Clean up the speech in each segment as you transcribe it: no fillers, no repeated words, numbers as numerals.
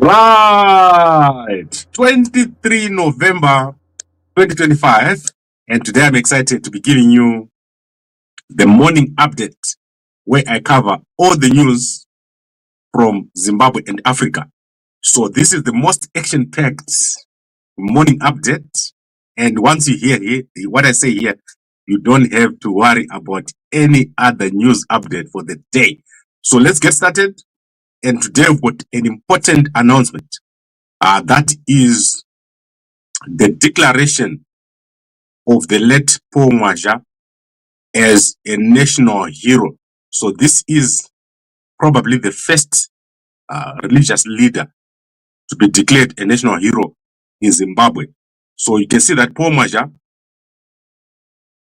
Right, 23 November 2025, and today I'm excited to be giving you the morning update where I cover all the news from Zimbabwe and Africa. So this is the most action-packed morning update, and once you hear what I say here, you don't have to worry about any other news update for the day. So let's get started, and today we've got an important announcement. That is the declaration of the late Paul Mwaja as a national hero. So this is probably the first religious leader to be declared a national hero in Zimbabwe. So you can see that Paul Mwaja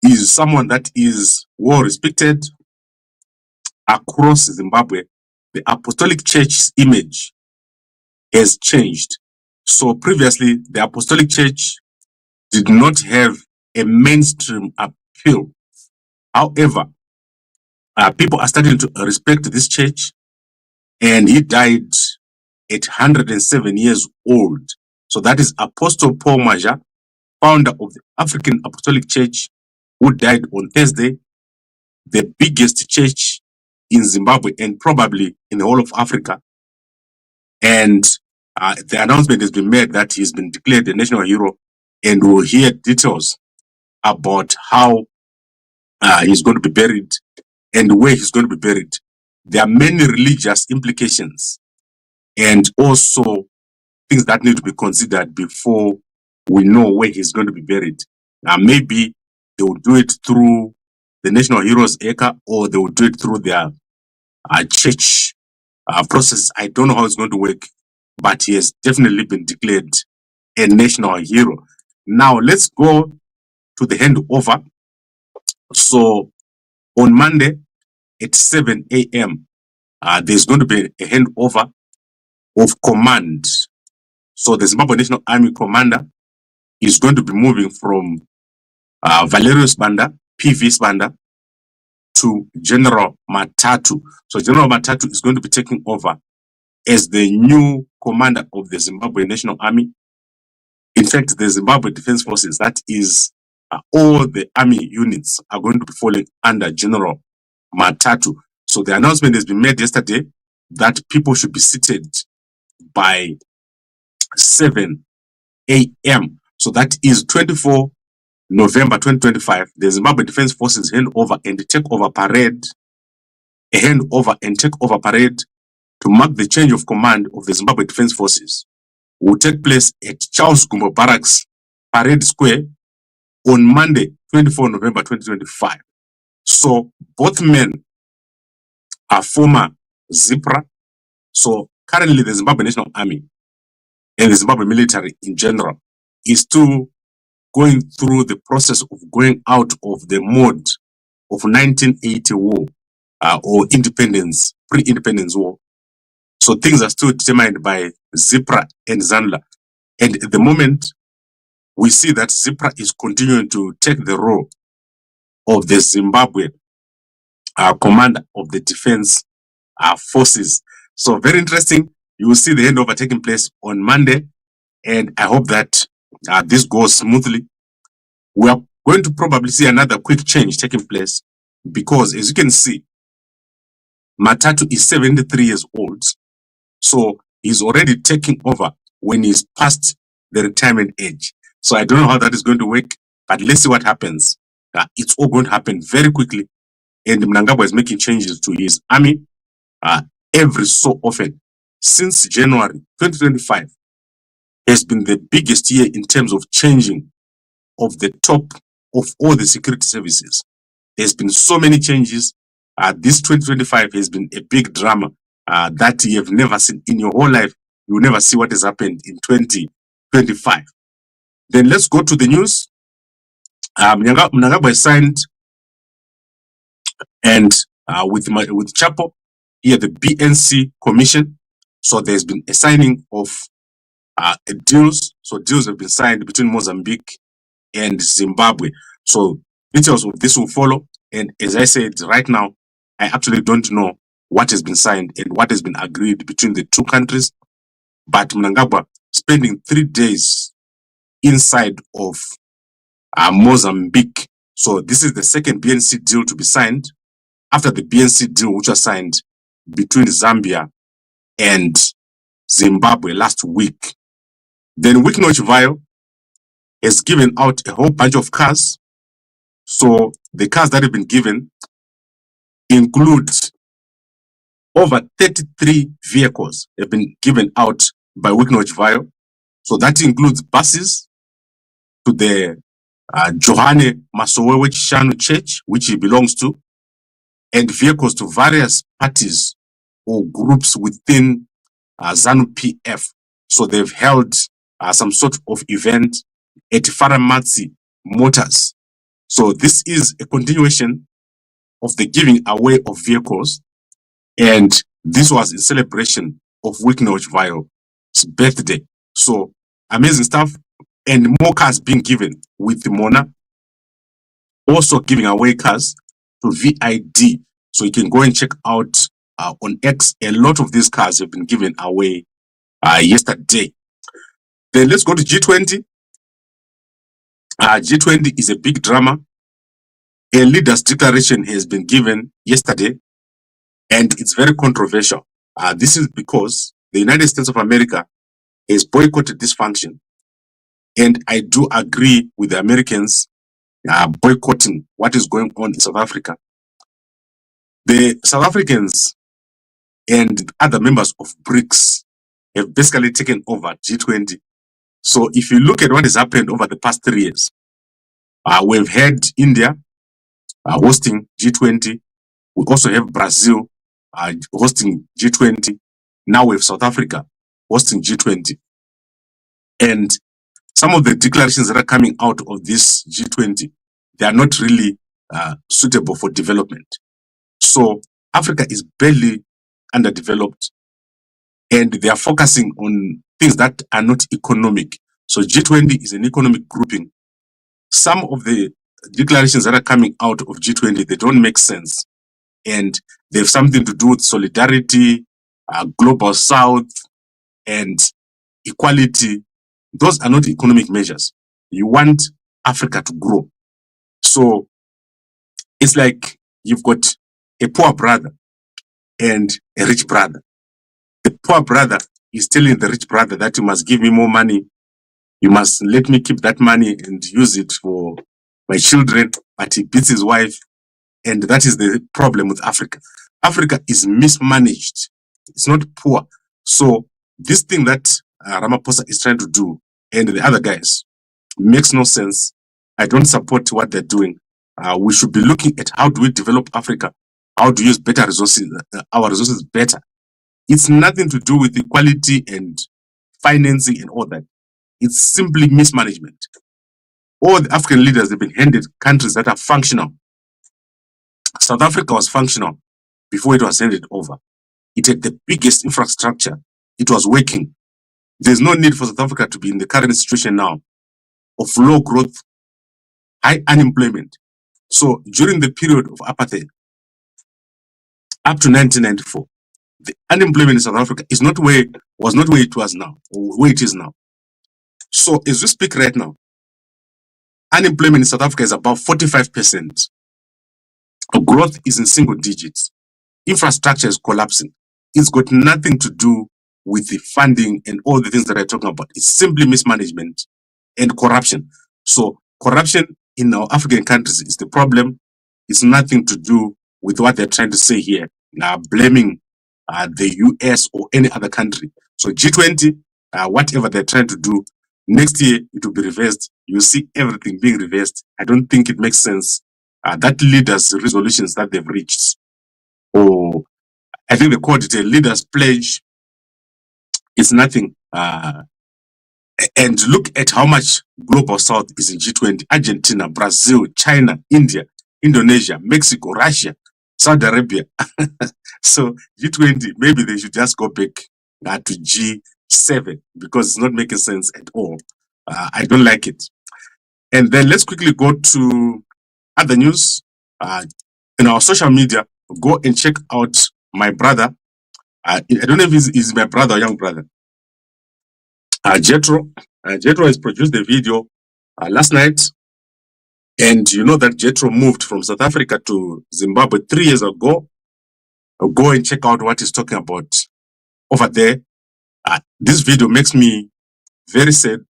is someone that is well respected across Zimbabwe. The Apostolic Church's image has changed. So previously, the Apostolic Church did not have a mainstream appeal. However, people are starting to respect this church, and he died at 107 years old. So that is Apostle Paul Mwaja, founder of the African Apostolic Church, who died on Thursday, the biggest church in Zimbabwe and probably in the whole of Africa. And the announcement has been made that he's been declared a national hero, and we'll hear details about how he's going to be buried and where he's going to be buried. There are many religious implications and also things that need to be considered before we know where he's going to be buried. Maybe they will do it through the National Heroes Acre, or they will do it through their church process. I don't know how it's going to work, but he has definitely been declared a national hero. Now let's go to the handover. So on Monday at 7 a.m., there's going to be a handover of command. So the Zimbabwe National Army commander is going to be moving from Valerio Sibanda, PV Sibanda, to General Matatu. So General Matatu is going to be taking over as the new commander of the Zimbabwe National Army. In fact, the Zimbabwe Defence Forces, that is all the army units, are going to be falling under General Matatu. So the announcement has been made yesterday that people should be seated by 7 a.m. So that is 24 November 2025. The Zimbabwe Defence Forces handover and takeover parade, a handover and takeover parade to mark the change of command of the Zimbabwe Defence Forces will take place at Charles Gumbo Barracks, Parade Square, on Monday, 24 November 2025. So both men are former ZIPRA. So currently the Zimbabwe National Army and the Zimbabwe military in general is still going through the process of going out of the mode of 1980 war or independence, pre-independence war. So things are still determined by ZIPRA and ZANLA. And at the moment, we see that ZIPRA is continuing to take the role of the Zimbabwe commander of the defense forces. So very interesting. You will see the handover taking place on Monday, and I hope that this goes smoothly. We are going to probably see another quick change taking place because, as you can see, Matatu is 73 years old. So he's already taking over when he's past the retirement age. So I don't know how that is going to work, but let's see what happens. It's all going to happen very quickly. And Mnangagwa is making changes to his army every so often. Since January 2025 has been the biggest year in terms of changing of the top of all the security services. There's been so many changes. This 2025 has been a big drama that you have never seen in your whole life. You will never see what has happened in 2025. Then let's go to the news. Mnangagwa signed, and with Chapo here, the BNC Commission. So there's been a signing of deals. So deals have been signed between Mozambique and Zimbabwe. So details of this will follow. And as I said, right now, I actually don't know what has been signed and what has been agreed between the two countries. but Mnangagwa spending 3 days inside of Mozambique. So this is the second BNC deal to be signed after the BNC deal which was signed between Zambia and Zimbabwe last week. Then Wicknoch has given out a whole bunch of cars. So the cars that have been given include over 33 vehicles have been given out by Wicknoch. So that includes buses to the Johane Masowewe Chishanu Church, which he belongs to, and vehicles to various parties or groups within ZANU-PF. So they've held some sort of event at Faramatsi Motors. So this is a continuation of the giving away of vehicles, and this was in celebration of Wicknoch birthday. So amazing stuff, and more cars being given with the Mona also giving away cars to VID. So you can go and check out on X. A lot of these cars have been given away yesterday. Then let's go to G20. G20 is a big drama. A leader's declaration has been given yesterday, and it's very controversial. This is because the United States of America has boycotted this function. And I do agree with the Americans boycotting what is going on in South Africa. The South Africans and other members of BRICS have basically taken over G20. So if you look at what has happened over the past 3 years, we've had India hosting G20. We also have Brazil hosting G20. Now we have South Africa hosting G20. And some of the declarations that are coming out of this G20, they are not really suitable for development. So Africa is barely underdeveloped, and they are focusing on things that are not economic. So G20 is an economic grouping. Some of the declarations that are coming out of G20, they don't make sense. And they have something to do with solidarity, global south, and equality. Those are not economic measures. You want Africa to grow. So it's like you've got a poor brother and a rich brother. The poor brother is telling the rich brother that you must give me more money. You must let me keep that money and use it for my children, but he beats his wife. And that is the problem with Africa. Africa is mismanaged. It's not poor. So this thing that Ramaphosa is trying to do and the other guys makes no sense. I don't support what they're doing. We should be looking at how do we develop Africa? How do we use better resources, our resources better? It's nothing to do with equality and financing and all that. It's simply mismanagement. All the African leaders have been handed countries that are functional. South Africa was functional before it was handed over. It had the biggest infrastructure. It was working. There's no need for South Africa to be in the current situation now of low growth, high unemployment. So during the period of apartheid, up to 1994, the unemployment in South Africa was not where it was now, or where it is now. So as we speak right now, unemployment in South Africa is about 45%. Growth is in single digits. Infrastructure is collapsing. It's got nothing to do with the funding and all the things that I'm talking about. It's simply mismanagement and corruption. So corruption in our African countries is the problem. It's nothing to do with what they're trying to say here, blaming the US or any other country. So G20, whatever they're trying to do, next year it will be reversed. You'll see everything being reversed. I don't think it makes sense. That leaders' resolutions that they've reached, or I think they called it a leaders' pledge, is nothing. And look at how much global south is in G20. Argentina, Brazil, China, India, Indonesia, Mexico, Russia, Saudi Arabia. So G20, maybe they should just go back to G7 because it's not making sense at all. I don't like it. And then let's quickly go to other news. In our social media, go and check out my brother. I don't know if he's my brother or young brother. Jetro has produced the video last night, and you know that Jetro moved from South Africa to Zimbabwe 3 years ago. Go and check out what he's talking about over there. This video makes me very sad.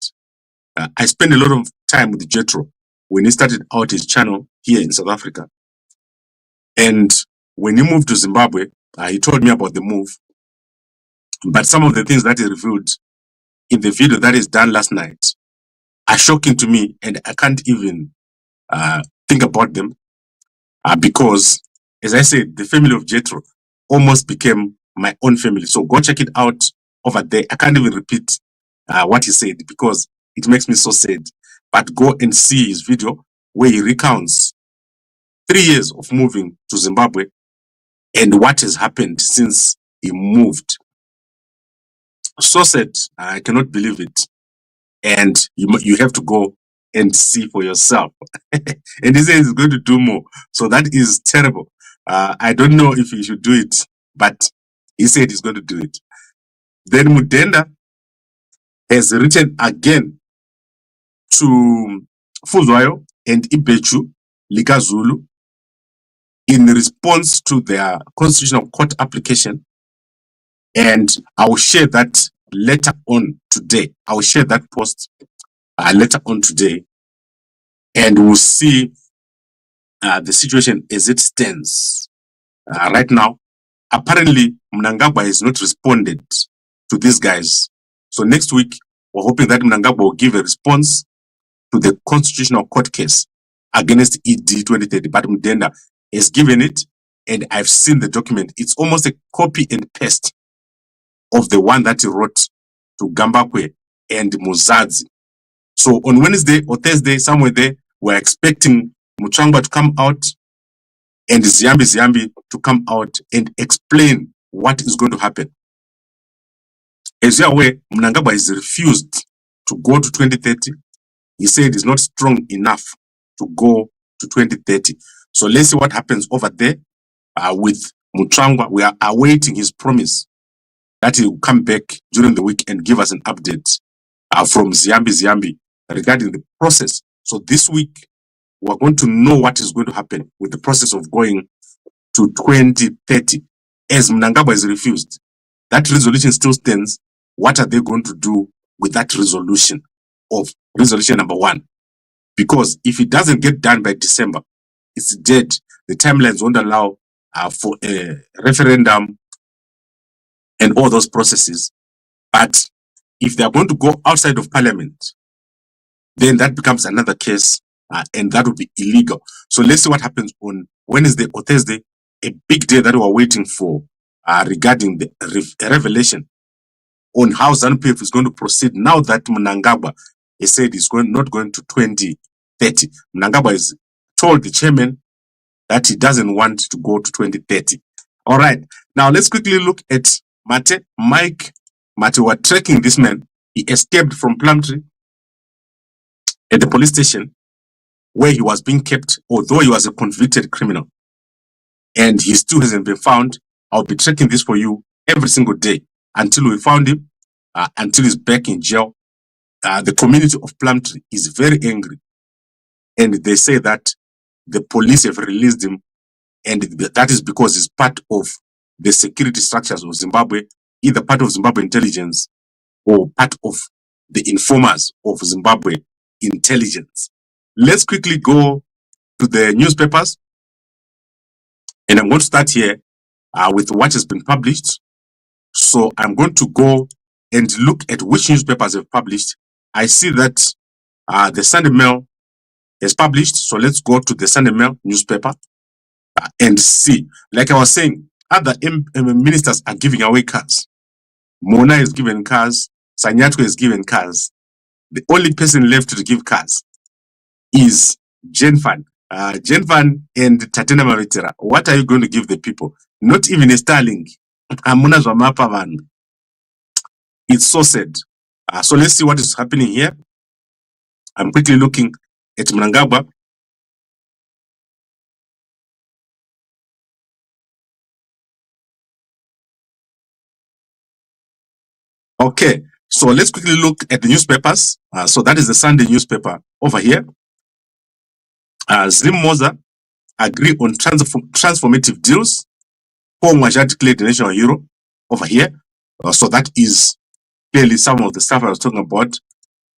I spent a lot of time with Jetro when he started out his channel here in South Africa. And when he moved to Zimbabwe, he told me about the move. But some of the things that he revealed in the video that is done last night are shocking to me, and I can't even think about them because, as I said, the family of Jetro almost became my own family. So go check it out over there. I can't even repeat what he said because it makes me so sad. But go and see his video where he recounts 3 years of moving to Zimbabwe and what has happened since he moved. So sad. I cannot believe it. And you have to go and see for yourself. And he says he's going to do more. So that is terrible. I don't know if he should do it, but he said he's going to do it. Then Mudenda has written again to Fuzwayo and Ibechu Likazulu in response to their constitutional court application. And I will share that later on today. I will share that post later on today. And we'll see the situation as it stands right now. Apparently, Mnangagwa has not responded to these guys. So next week, we're hoping that Mnangagwa will give a response to the constitutional court case against ED 2030. But Mudenda has given it, and I've seen the document. It's almost a copy and paste of the one that he wrote to Gambakwe and Muzadzi. So on Wednesday or Thursday, somewhere there, we're expecting Muchangwa to come out and Ziambi to come out and explain what is going to happen. As you're aware, Mnangagwa has refused to go to 2030. He said he's not strong enough to go to 2030. So let's see what happens over there with Muchangwa. We are awaiting his promise that he will come back during the week and give us an update from Ziambi regarding the process. So this week, we're going to know what is going to happen with the process of going to 2030. As Mnangagwa is refused, that resolution still stands. What are they going to do with that resolution of resolution number 1? Because if it doesn't get done by December, it's dead. The timelines won't allow for a referendum and all those processes. But if they are going to go outside of parliament, then that becomes another case, and that would be illegal. So let's see what happens on Wednesday or Thursday, a big day that we're waiting for regarding the revelation on how ZANU-PF is going to proceed now that Mnangagwa has said he's not going to 2030. Mnangagwa has told the chairman that he doesn't want to go to 2030. All right. Now let's quickly look at Mike Mate. We're tracking this man. He escaped from Plumtree at the police station where he was being kept, although he was a convicted criminal. And he still hasn't been found. I'll be tracking this for you every single day until we found him, until he's back in jail. The community of Plumtree is very angry. And they say that the police have released him, and that is because he's part of the security structures of Zimbabwe, either part of Zimbabwe intelligence or part of the informers of Zimbabwe intelligence. Let's quickly go to the newspapers. And I'm going to start here with what has been published. So I'm going to go and look at which newspapers have published. I see that the Sunday Mail has published. So let's go to the Sunday Mail newspaper and see. Like I was saying, other ministers are giving away cars. Mona is given cars. Sanyatwe is given cars. The only person left to give cars is Genfan. Genfan and Tatena Maritera. What are you going to give the people? Not even a Starlink. It's so sad. So let's see what is happening here. I'm quickly looking at Mnangagwa. Okay, So let's quickly look at the newspapers. So that is the Sunday newspaper over here. Zimoza agree on transformative deals. Paul Mwajad declared the national hero over here. So that is clearly some of the stuff I was talking about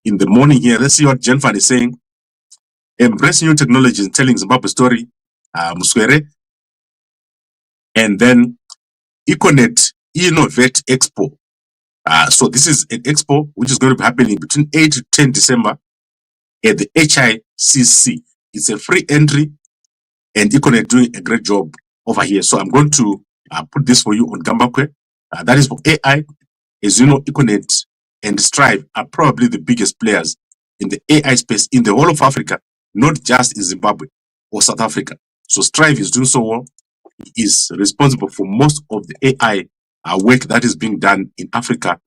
in the morning here. Let's see what Jennifer is saying. Embrace new technologies in telling Zimbabwe story, Muswere. And then Econet Innovate Expo. So this is an expo which is going to be happening between 8 to 10 December at the HICC. It's a free entry, and Econet doing a great job over here. So I'm going to put this for you on Gambakwe. That is for AI. As you know, Econet and Strive are probably the biggest players in the AI space in the whole of Africa, not just in Zimbabwe or South Africa. So Strive is doing so well. He is responsible for most of the AI work that is being done in Africa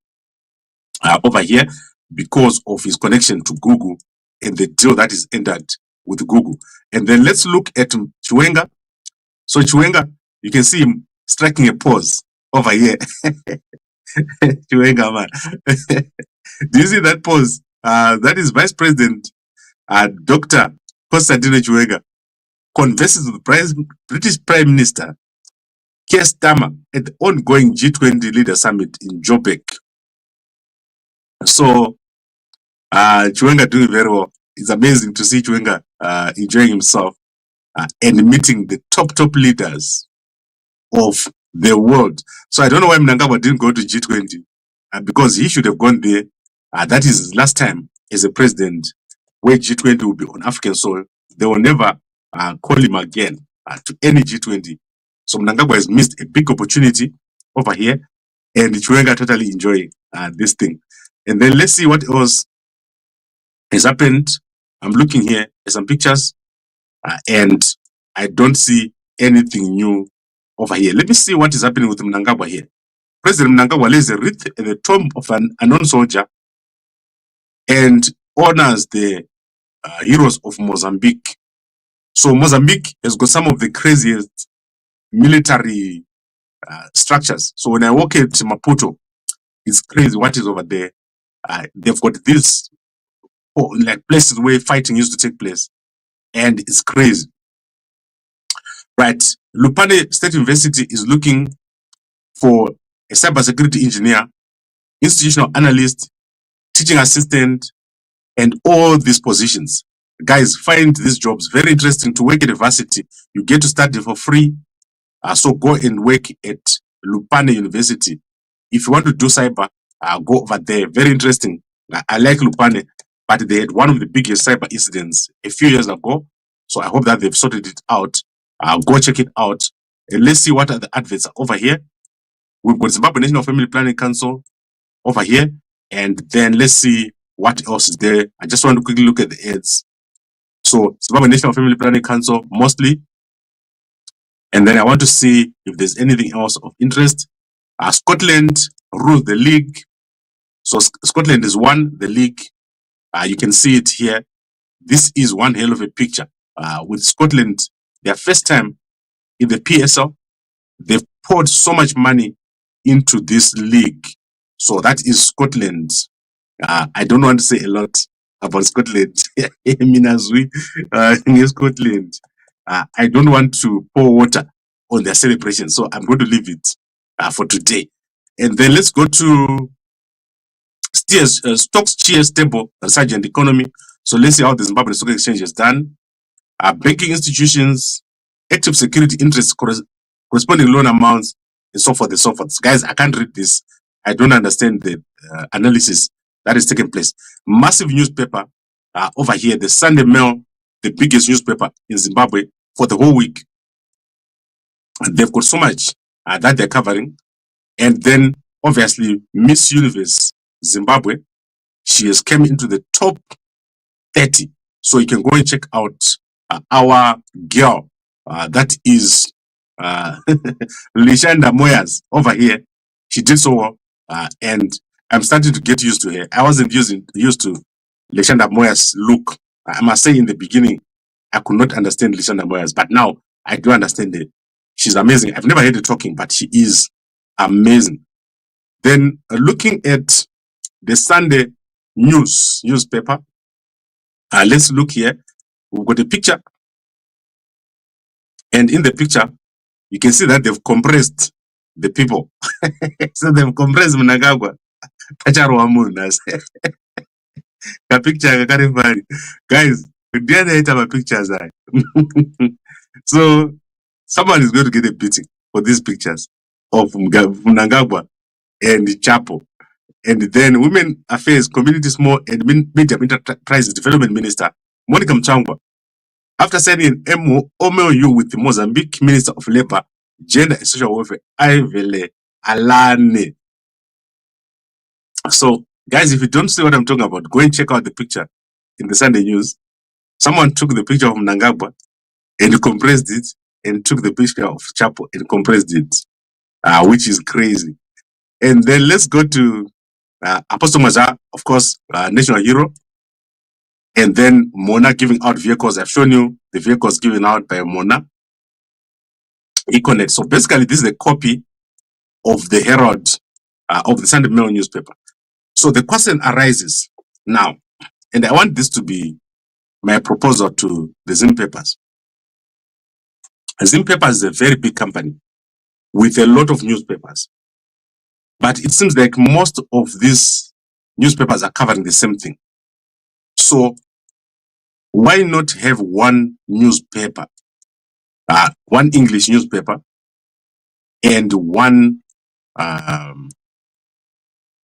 over here because of his connection to Google and the deal that is entered with Google. And then let's look at Chiwenga. So Chiwenga, you can see him striking a pose over here. Chiwenga, man. Do you see that pose? That is Vice President Dr. Constantino Chiwenga converses with the British Prime Minister Keir Starmer at the ongoing G20 Leader Summit in Joburg. So Chiwenga doing very well. It's amazing to see Chiwenga enjoying himself and meeting the top leaders of the world. So I don't know why Mnangagwa didn't go to G20 because he should have gone there. That is his last time as a president where G20 will be on African soil. They will never call him again to any G20. So Mnangagwa has missed a big opportunity over here, and Chiwenga totally enjoying this thing. And then let's see what else has happened. I'm looking here at some pictures, and I don't see anything new over here. Let me see what is happening with Mnangagwa here. President Mnangagwa lays a wreath at the tomb of an unknown soldier and honors the heroes of Mozambique. So Mozambique has got some of the craziest military structures. So when I walk at Maputo, it's crazy what is over there. They've got these like places where fighting used to take place, and it's crazy. Right, Lupane State University is looking for a cybersecurity engineer, institutional analyst, teaching assistant, and all these positions. Guys, find these jobs very interesting to work at university. You get to study for free. So go and work at Lupane University. If you want to do cyber, go over there. Very interesting. I like Lupane, but they had one of the biggest cyber incidents a few years ago. So I hope that they've sorted it out. Go check it out. And let's see what are the adverts over here. We've got Zimbabwe National Family Planning Council over here. And then let's see what else is there. I just want to quickly look at the ads. So Zimbabwe National Family Planning Council mostly. And then I want to see if there's anything else of interest. Scotland rules the league. So Scotland is won the league. You can see it here. This is one hell of a picture. With Scotland, their first time in the PSL, they've poured so much money into this league. So that is Scotland. I don't want to say a lot about Scotland. Minazui, in Scotland. I don't want to pour water on their celebration, so I'm going to leave it for today. And then let's go to stocks, cheer, stable, resurgent economy. So let's see how the Zimbabwe Stock Exchange has done. Banking institutions, active security interests, corresponding loan amounts, and so forth and so forth. Guys, I can't read this. I don't understand the analysis that is taking place. Massive newspaper over here, the Sunday Mail, the biggest newspaper in Zimbabwe for the whole week. And they've got so much that they're covering. And then, obviously, Miss Universe Zimbabwe, she has come into the top 30. So you can go and check out our girl. That is Lishanda Moyas over here. She did so well. And I'm starting to get used to her. I wasn't used to Lishanda Moyas' look. I must say in the beginning, I could not understand Lishanda Moyas, but now I do understand it. She's amazing. I've never heard her talking, but she is amazing. Then looking at the Sunday newspaper. Let's look here. We've got a picture, and in the picture, you can see that they've compressed the people. So they've compressed Mnangagwa. The picture, guys, the pictures. So someone is going to get a beating for these pictures of Mnangagwa and Chapo. And then Women Affairs, Community Small and Medium Enterprise Development Minister Monica Mchangwa, after signing an MOU with the Mozambique Minister of Labor, Gender and Social Welfare, Ivele Alane. So, guys, if you don't see what I'm talking about, go and check out the picture in the Sunday News. Someone took the picture of Mnangagwa and compressed it, and took the picture of Chapo and compressed it, which is crazy. And then let's go to Apostle Maza, of course, national hero. And then Mona giving out vehicles. I've shown you the vehicles given out by Mona. Econet. So basically, this is a copy of the Herald of the Sunday Mail newspaper. So the question arises now, and I want this to be my proposal to the Zim Papers. Zim Papers is a very big company with a lot of newspapers. But it seems like most of these newspapers are covering the same thing. So why not have one newspaper, one English newspaper, and one,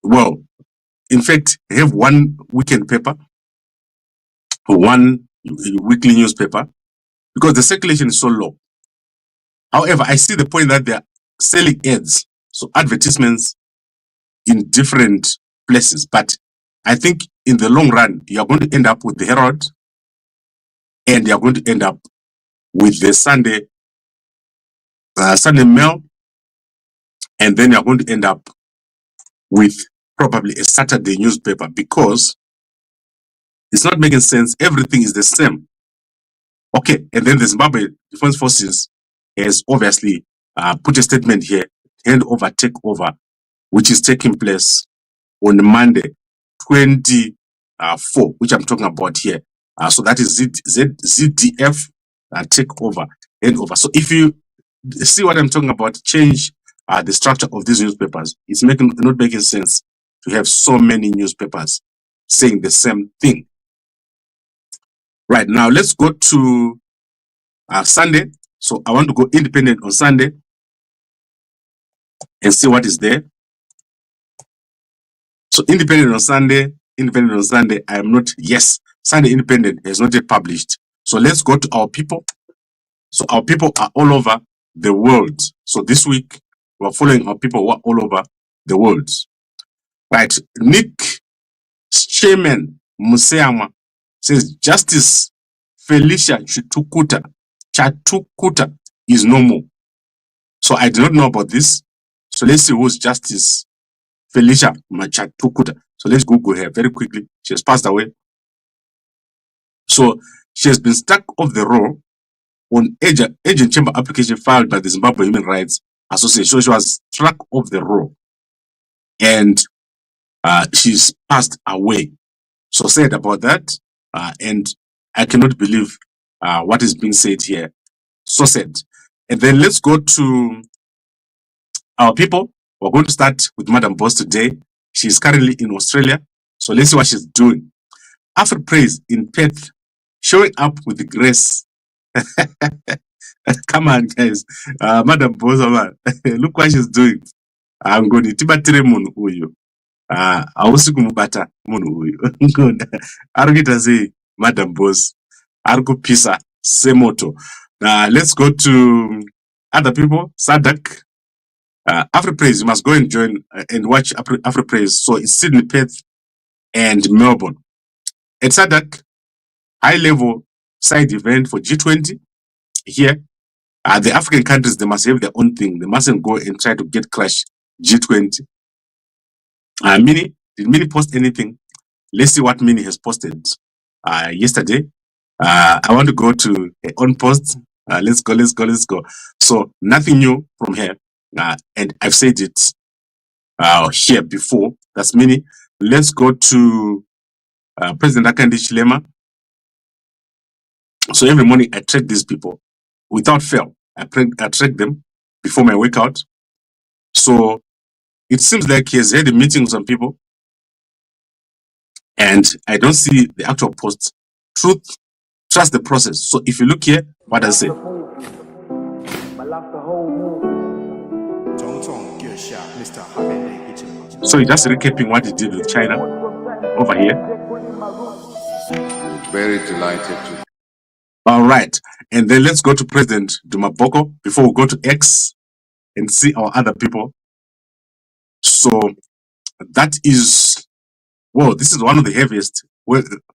well, in fact, have one weekend paper, one weekly newspaper, because the circulation is so low. However, I see the point that they're selling ads, so advertisements in different places. But I think in the long run, you're going to end up with the Herald, and you're going to end up with the Sunday Mail, and then you're going to end up with probably a Saturday newspaper, because it's not making sense. Everything is the same. Okay, and then the Zimbabwe Defence Forces has obviously put a statement here, handover, takeover, which is taking place on Monday, 24, which I'm talking about here. So that is ZDF takeover, handover. So if you see what I'm talking about, change the structure of these newspapers. It's not making sense to have so many newspapers saying the same thing. Right, now let's go to Sunday. So I want to go independent on Sunday and see what is there. So independent on Sunday, I am not, yes, Sunday Independent has not yet published. So let's go to our people. So our people are all over the world. So this week, we're following our people who are all over the world. Right, Nick Chairman Museama says Justice Felicia Chatukuta is no more. So I do not know about this. So let's see who's Justice Felicia Chatukuta. So let's Google her very quickly. She has passed away. So she has been struck off the roll on agent chamber application filed by the Zimbabwe Human Rights Association. So she was struck off the roll, and she's passed away. So sad about that, and I cannot believe what is being said here. So sad. And then let's go to our people. We're going to start with Madam Boss today. She's currently in Australia. So let's see what she's doing. After praise in Perth, showing up with the grace. Come on, guys. Madam Boss, look what she's doing. I'm going to tibatire munu uyu. Hausi kumubata munu uyu. Arukita say Madam Boss. Arukupisa semoto. Let's go to other people. Sadak. After praise, you must go and join and watch After praise. So it's Sydney, Perth, and Melbourne. At Sadak, high-level side event for G20 here. The African countries, they must have their own thing. They mustn't go and try to get crash G20. Mini, did Mini post anything? Let's see what Mini has posted yesterday. I want to go to on post. Let's go. So nothing new from here. And I've said it here before. That's Mini. let's go to President Akandi Chilema. So every morning I track these people without fail. I track them before my workout. So it seems like he has had a meeting with some people, and I don't see the actual posts. Trust the process. So if you look here, what does it say? So just recapping what he did with China over here. Very delighted to. All right. And then let's go to President Dumaboko before we go to X and see our other people. So that is, well, this is one of the heaviest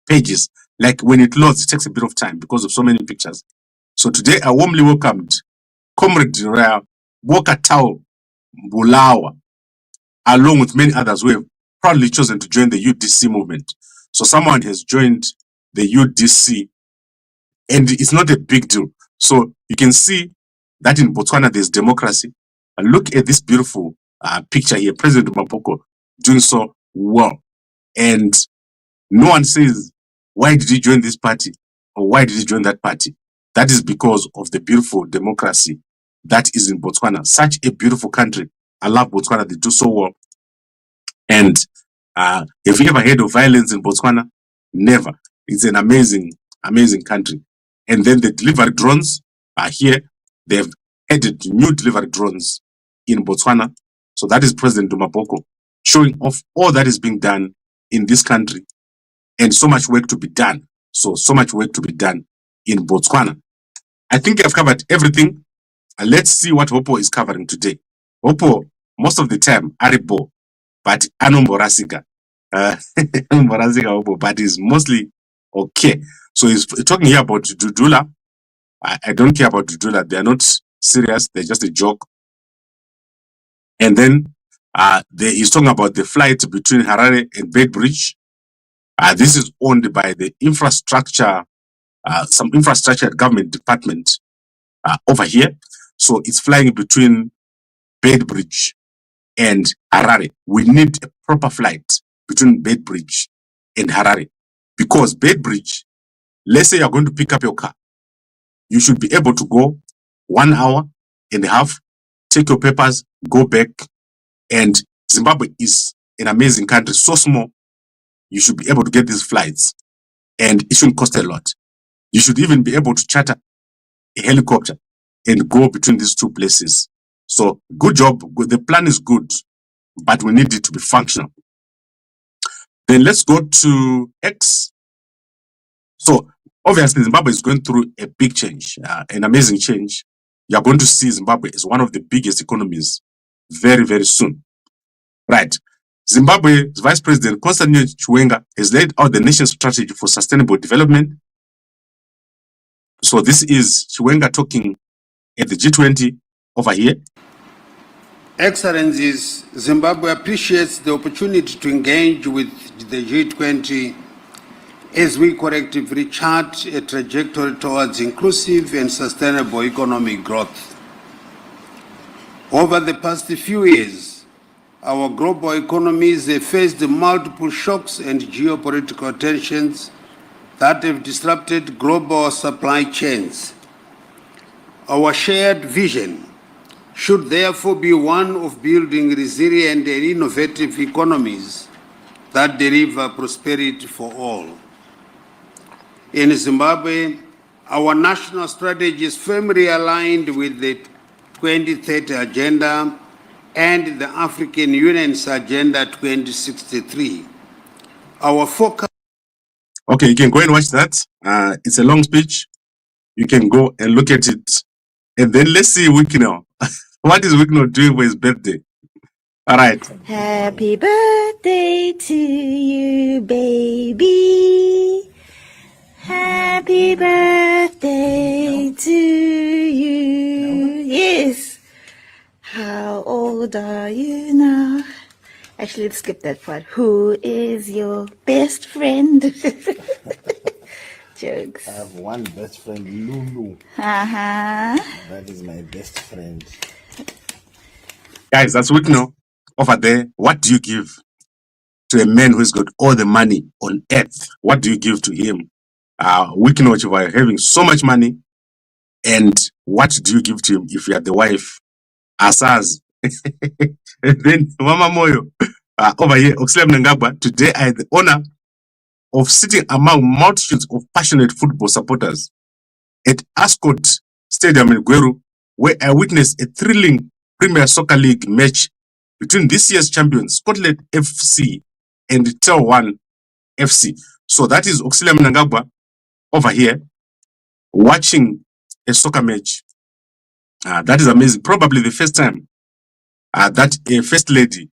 pages. Like when it loads, it takes a bit of time because of so many pictures. So today I warmly welcomed Comrade General Bokatao Bulawa, along with many others who have proudly chosen to join the UDC movement. So someone has joined the UDC, and it's not a big deal. So you can see that in Botswana there's democracy. And look at this beautiful picture here, President Mapoko doing so well. And no one says, why did he join this party? Or why did he join that party? That is because of the beautiful democracy that is in Botswana. Such a beautiful country. I love Botswana, they do so well. And have you ever heard of violence in Botswana? Never. It's an amazing, amazing country. And then the delivery drones are here. They've added new delivery drones in Botswana. So that is President Dumaboko showing off all that is being done in this country, and so much work to be done. So much work to be done in Botswana. I think I've covered everything. Let's see what Hopo is covering today. Hopo, most of the time, Aribo, but Anomborasika. Anomborasika Hopo, but is mostly okay. So he's talking here about Dudula. I don't care about Dudula. They are not serious. They're just a joke. And then he's talking about the flight between Harare and Bedbridge. This is owned by the infrastructure, some infrastructure government department over here. So it's flying between Bedbridge and Harare. We need a proper flight between Bedbridge and Harare, because Bedbridge, let's say you're going to pick up your car, you should be able to go 1 hour and a half, take your papers, go back. And Zimbabwe is an amazing country, so small. You should be able to get these flights, and it shouldn't cost a lot. You should even be able to charter a helicopter and go between these two places. So good job. The plan is good, but we need it to be functional. Then let's go to X. So obviously Zimbabwe is going through a big change, an amazing change. You're going to see Zimbabwe as one of the biggest economies very, very soon. Right. Zimbabwe's Vice President Constantine Chiwenga has laid out the nation's strategy for sustainable development. So this is Chiwenga talking at the G20 over here. Excellencies, Zimbabwe appreciates the opportunity to engage with the G20 as we collectively chart a trajectory towards inclusive and sustainable economic growth. Over the past few years, our global economies have faced multiple shocks and geopolitical tensions that have disrupted global supply chains. Our shared vision should therefore be one of building resilient and innovative economies that deliver prosperity for all. In Zimbabwe, our national strategy is firmly aligned with the 2030 Agenda and the African Union's Agenda 2063. Our focus... Okay, you can go and watch that. It's a long speech. You can go and look at it. And then let's see Wikino. What is Wikino doing for his birthday? All right. Happy birthday to you, baby. Happy birthday to you. Yes. How old are you now? Actually, let's skip that part. Who is your best friend? Jokes. I have one best friend, Lulu. Uh-huh. That is my best friend. Guys, that's Wikino over there. What do you give to a man who's got all the money on earth? What do you give to him? We can watch by having so much money, and what do you give to him if you are the wife? Asaz. And then Mama Moyo, over here, Oxley Mnangagwa, today I had the honor of sitting among multitudes of passionate football supporters at Ascot Stadium in Gweru, where I witnessed a thrilling Premier Soccer League match between this year's champions, Scotland FC and Tel1 FC. So that is Oxley Mnangagwa over here watching a soccer match. That is amazing. Probably the first time that a first lady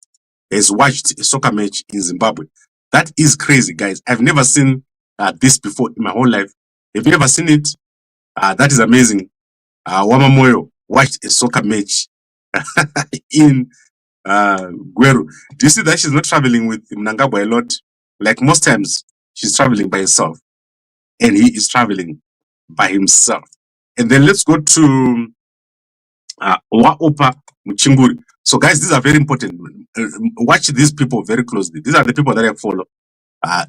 has watched a soccer match in Zimbabwe. That is crazy, guys. I've never seen this before in my whole life. If you ever seen it, that is amazing. Wamamoyo watched a soccer match in Gweru. Do you see that she's not traveling with Mnangagwa a lot? Like most times, she's traveling by herself, and he is traveling by himself. And then let's go to Waopa Mchinguri. So guys, these are very important. Watch these people very closely. These are the people that I follow.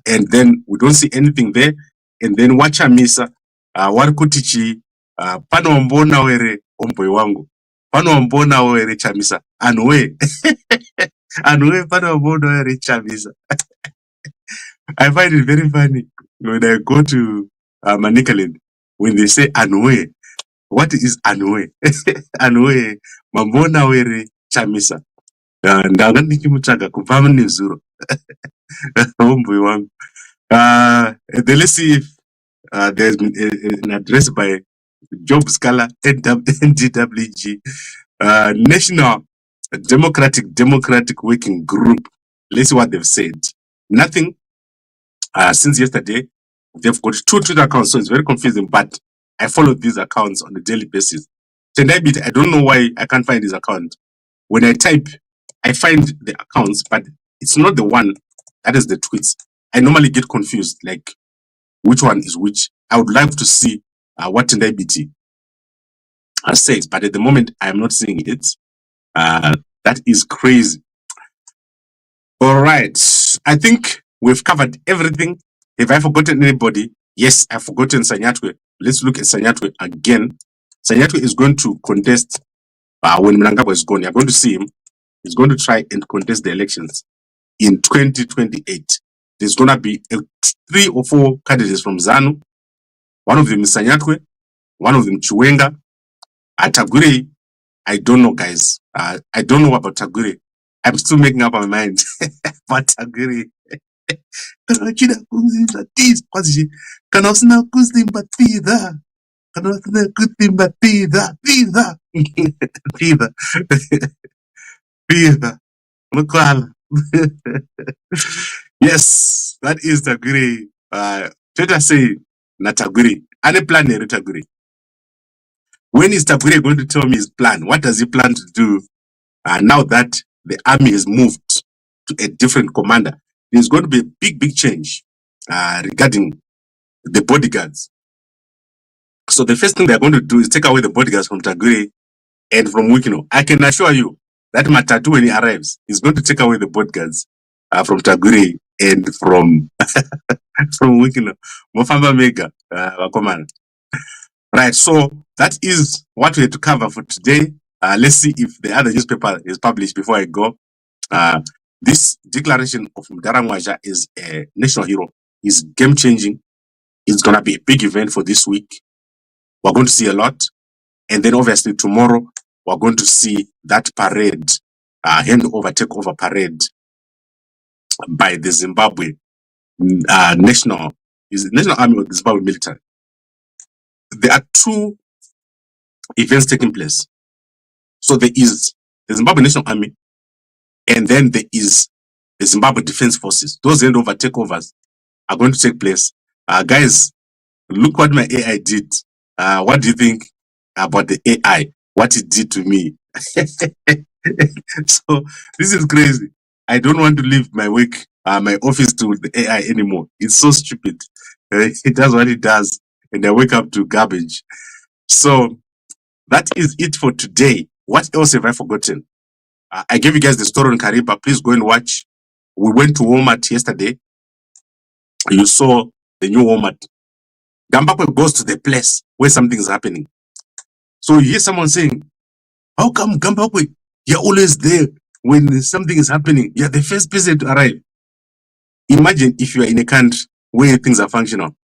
And then we don't see anything there. And then watch Misa. Warikutichi. Pano mbona were omboi wangu. Pano mbona were chamisa. Anwe. Anwe pano mbona were chamisa. I find it very funny when I go to Manicaland, when they say Anwe. What is Anwe? Anwe. Mambona were chamisa. Ndanga ndichimutsvaga kubva mune zuro. Omboi wangu. Then let's see if there's been an address by Job Scala, NDWG, National Democratic Working Group. Let's see what they've said. Nothing since yesterday. They've got 2 Twitter accounts, so it's very confusing, but I follow these accounts on a daily basis. Tendai bit, I don't know why I can't find his account. When I type, I find the accounts, but it's not the one that is the tweets. I normally get confused, like which one is which. I would like to see what Tendai BT says, but at the moment I am not seeing it. That is crazy. All right, I think we've covered everything. Have I forgotten anybody? Yes, I've forgotten Sanyatwe. Let's look at Sanyatwe again. Sanyatwe is going to contest when Mnangagwa is gone. You're going to see him. He's going to try and contest the elections in 2028. There's going to be 3 or 4 candidates from ZANU. One of them is Sanyatwe. One of them Chiwenga. Tagure, I don't know, guys. I don't know about Tagure. I'm still making up my mind. But Tagure. Yes, that is Tagure. Twitter say na Tagure. Any plan Tagure. When is Tagure going to tell me his plan? What does he plan to do now that the army has moved to a different commander? There's going to be a big change regarding the bodyguards. So the first thing they're going to do is take away the bodyguards from Tagure and from Wikino. I can assure you that Matatu, when he arrives, is going to take away the bodyguards from Tagure and from Wikino. Mofamba Mega, Wakomana. Right, so that is what we had to cover for today. Let's see if the other newspaper is published before I go. This declaration of Mdarangwaja is a national hero is game-changing. It's going to be a big event for this week. We're going to see a lot. And then obviously tomorrow, we're going to see that parade, handover, takeover parade by the Zimbabwe National Army or the Zimbabwe Military. There are 2 events taking place. So there is the Zimbabwe National Army, and then there is the Zimbabwe Defence Forces. Those handover takeovers are going to take place. Guys, look what my AI did. What do you think about the AI? What it did to me? So this is crazy. I don't want to leave my work, my office to the AI anymore. It's so stupid. It does what it does, and I wake up to garbage. So that is it for today. What else have I forgotten? I gave you guys the story on Kariba. Please go and watch We went to Walmart yesterday. You saw the new Walmart. Gambakwe goes to the place where something is happening. So you hear someone saying, how come Gambakwe, you're always there when something is happening? You're the first person to arrive. Imagine if you are in a country where things are functional.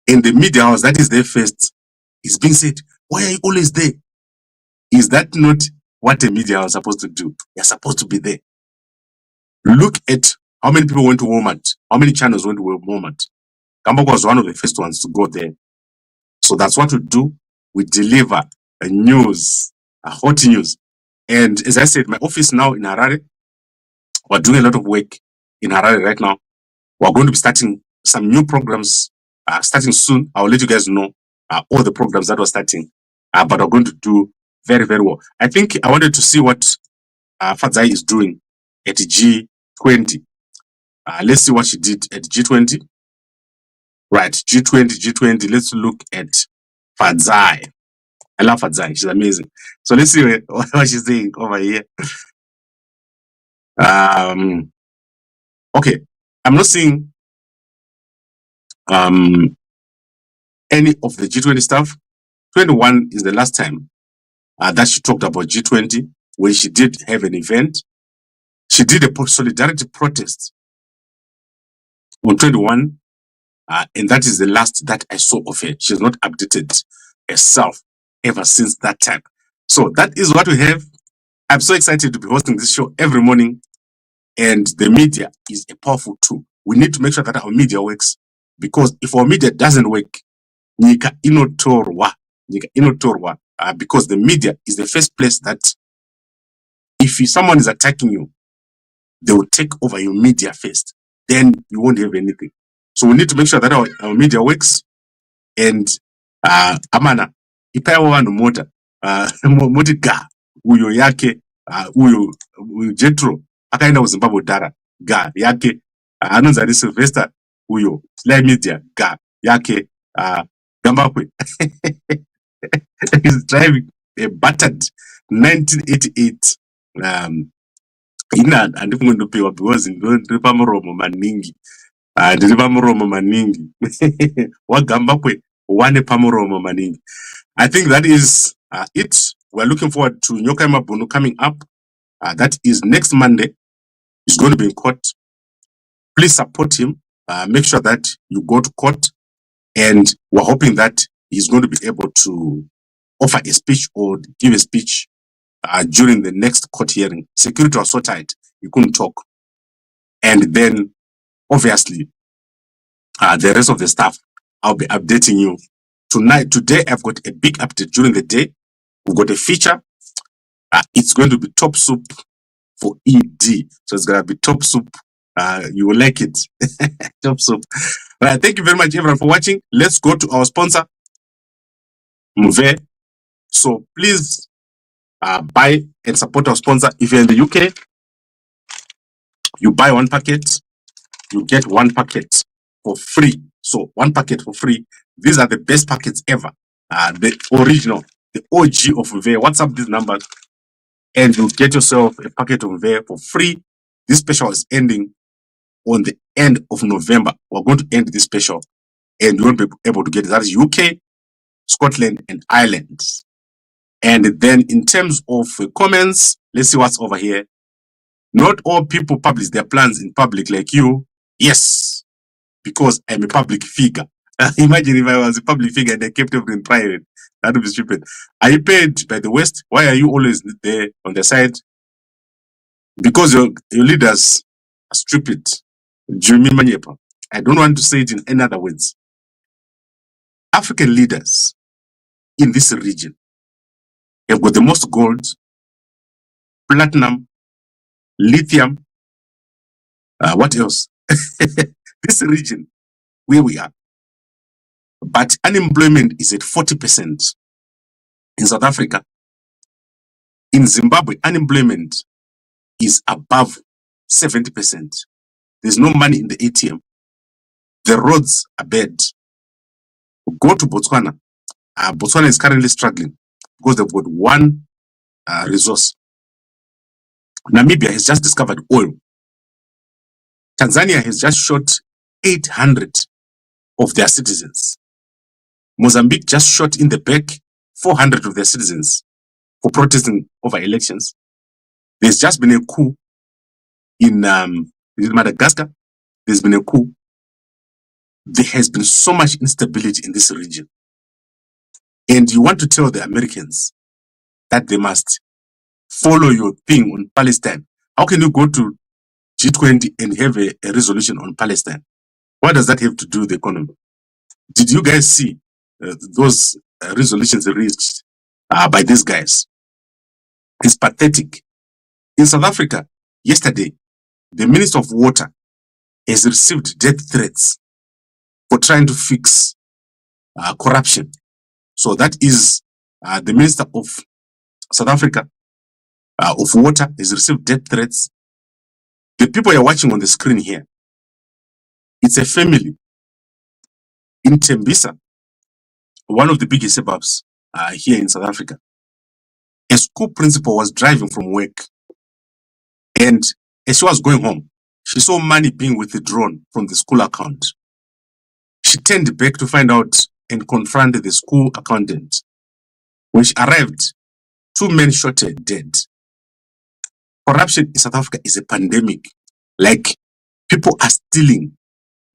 In the media house, that is there first. It's being said, why are you always there? Is that not what a media house is supposed to do? You're supposed to be there. Look at how many people went to Walmart, how many channels went to Walmart. Gambakwe was one of the first ones to go there. So that's what we do. We deliver a news, a hot news. And as I said, my office now in Harare, we're doing a lot of work in Harare right now. We're going to be starting some new programs starting soon. I'll let you guys know all the programs that we're starting, but we're going to do very, very well. I think I wanted to see what Fadzai is doing at G20. Let's see what she did at G20. Right, G20. Let's look at Fadzai. I love Fadzai. She's amazing. So let's see what she's saying over here. Okay, I'm not seeing any of the G20 stuff. 21 is the last time that she talked about G20 when she did have an event. She did a solidarity protest on 21, and that is the last that I saw of her. She's not updated herself ever since that time. So that is what we have. I'm so excited to be hosting this show every morning, and the media is a powerful tool. We need to make sure that our media works, because if our media doesn't work, nika inotorwa, because the media is the first place that if someone is attacking you, they will take over your media first. Then you won't have anything. So we need to make sure that our media works. And amana ipawa wanu moja ga uyo yake uyo Jetro akaenda kuZimbabwe dara ga yake anonzi ari Sylvester uyo Sly Media ga yake Gambakwe is driving a battered 1988 ina andifungwe ndopiwa because ndiri pamuromo maningi Wagambakwe wane pamuromo maningi. I think that is it. We're looking forward to Nyoka Mabunu coming up. That is next Monday. He's going to be in court. Please support him. Make sure that you go to court, and we're hoping that he's going to be able to offer a speech or give a speech during the next court hearing. Security was so tight, he couldn't talk. And then, obviously, the rest of the staff, I'll be updating you. Today, I've got a big update during the day. We've got a feature. It's going to be top soup for ED. So it's going to be top soup. You will like it. Top soup. All right, thank you very much, everyone, for watching. Let's go to our sponsor, Mve. So please buy and support our sponsor. If you're in the UK, you buy one packet, you get one packet for free. So one packet for free. These are the best packets ever. The original, the OG of Mve. WhatsApp this number and you get yourself a packet of Mve for free. This special is ending on the end of November. We're going to end this special and you won't be able to get it. That is UK, Scotland, and Ireland. And then in terms of comments, let's see what's over here. Not all people publish their plans in public like you. Yes, because I'm a public figure. Imagine if I was a public figure and I kept everything private. That would be stupid. Are you paid by the West? Why are you always there on the side? Because your leaders are stupid. I don't want to say it in any other words. African leaders in this region have got the most gold, platinum, lithium, what else? This region where we are. But unemployment is at 40% in South Africa. In Zimbabwe, unemployment is above 70%. There's no money in the ATM. The roads are bad. Go to Botswana. Botswana is currently struggling because they've got one resource. Namibia has just discovered oil. Tanzania has just shot 800 of their citizens. Mozambique just shot in the back 400 of their citizens for protesting over elections. There's just been a coup in Madagascar. There's been a coup. There has been so much instability in this region. And you want to tell the Americans that they must follow your thing on Palestine. How can you go to G20 and have a resolution on Palestine? What does that have to do with the economy? Did you guys see those resolutions reached by these guys? It's pathetic. In South Africa, yesterday, the Minister of Water has received death threats for trying to fix corruption. So that is the Minister of South Africa of Water has received death threats. The people you're watching on the screen here, it's a family in Tembisa, one of the biggest suburbs here in South Africa. A school principal was driving from work, and as she was going home, she saw money being withdrawn from the school account. She turned back to find out and confronted the school accountant. When she arrived, 2 men shot her dead. Corruption in South Africa is a pandemic. Like, people are stealing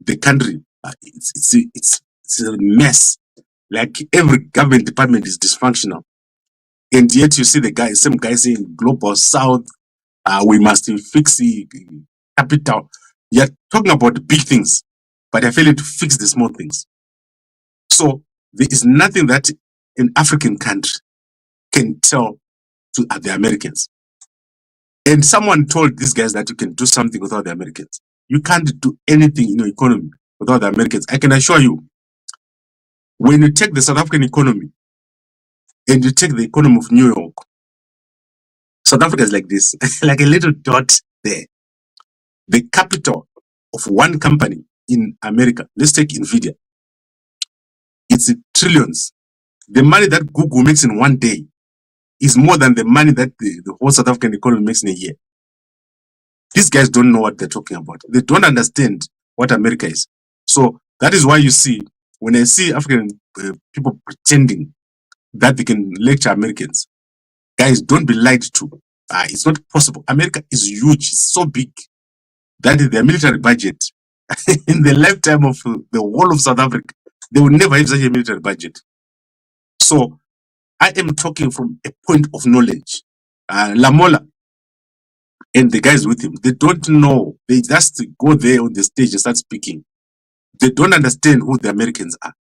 the country. It's a mess. Like, every government department is dysfunctional. And yet you see the guy, same guy saying Global South, we must fix the capital. You're talking about big things, but they're failing to fix the small things. So there is nothing that an African country can tell to the Americans. And someone told these guys that you can do something without the Americans. You can't do anything in your economy without the Americans. I can assure you, when you take the South African economy and you take the economy of New York, South Africa is like this, like a little dot there. The capital of one company in America, let's take NVIDIA, it's trillions. The money that Google makes in one day is more than the money that the whole South African economy makes in a year. These guys don't know what they're talking about. They don't understand what America is. So that is why you see, when I see African people pretending that they can lecture Americans, guys, don't be lied to. It's not possible. America is huge, it's so big that their military budget, in the lifetime of the whole of South Africa, they will never have such a military budget. So I am talking from a point of knowledge. Lamola and the guys with him, they don't know. They just go there on the stage and start speaking. They don't understand who the Americans are.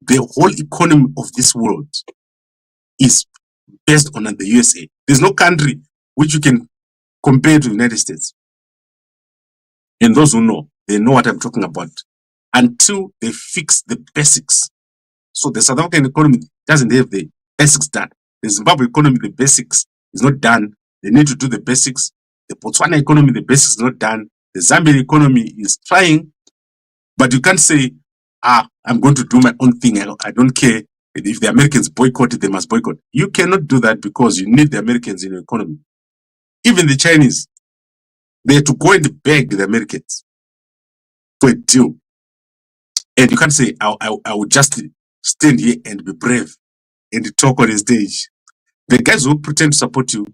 The whole economy of this world is based on the USA. There's no country which you can compare to the United States. And those who know, they know what I'm talking about. Until they fix the basics. So the South African economy doesn't have the basics done. The Zimbabwe economy, the basics is not done. They need to do the basics. The Botswana economy, the basics is not done. The Zambian economy is trying, but you can't say, I'm going to do my own thing. I don't care. If the Americans boycott it, they must boycott. You cannot do that because you need the Americans in your economy. Even the Chinese, they have to go and beg the Americans for a deal. And you can't say, I will just stand here and be brave and talk on the stage. The guys who pretend to support you,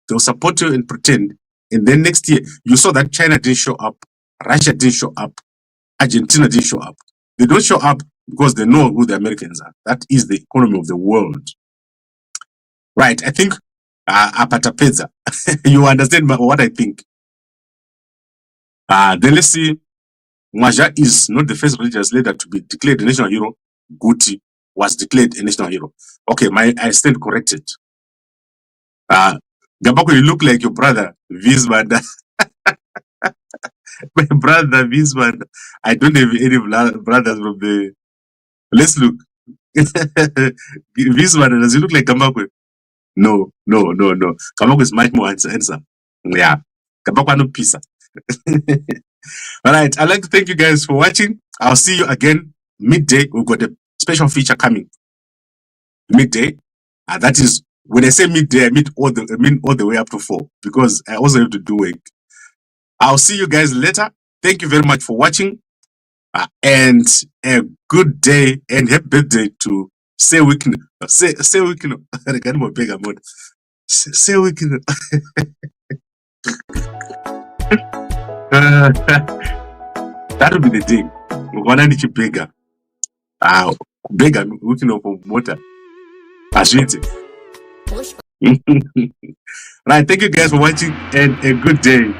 they'll support you and pretend. And then next year, you saw that China didn't show up, Russia didn't show up, Argentina didn't show up. They don't show up because they know who the Americans are. That is the economy of the world. Right, I think, Apatapeza, you understand what I think. Then let's see, Mwaja is not the first religious leader to be declared a national hero. Guti was declared a national hero. Okay, I stand corrected. Gabako, you look like your brother, Visbanda. My brother, Visbanda. I don't have any brothers from the... Let's look. Visbanda, does he look like Gambako? No. Gambako is much more handsome. Yeah. Gambako no pizza. All right, I'd like to thank you guys for watching. I'll see you again midday. We've got a special feature coming. Midday. That is, when I say midday, I mean all the way up to 4, because I also have to do work. I'll see you guys later. Thank you very much for watching, and a good day and happy birthday to say weekend. Say weekend. Regarding my big amount. Say weekend. That will be the day. Mwana ndichi bega. Bega weekend of motor. Ashwiti. Right, thank you guys for watching and a good day.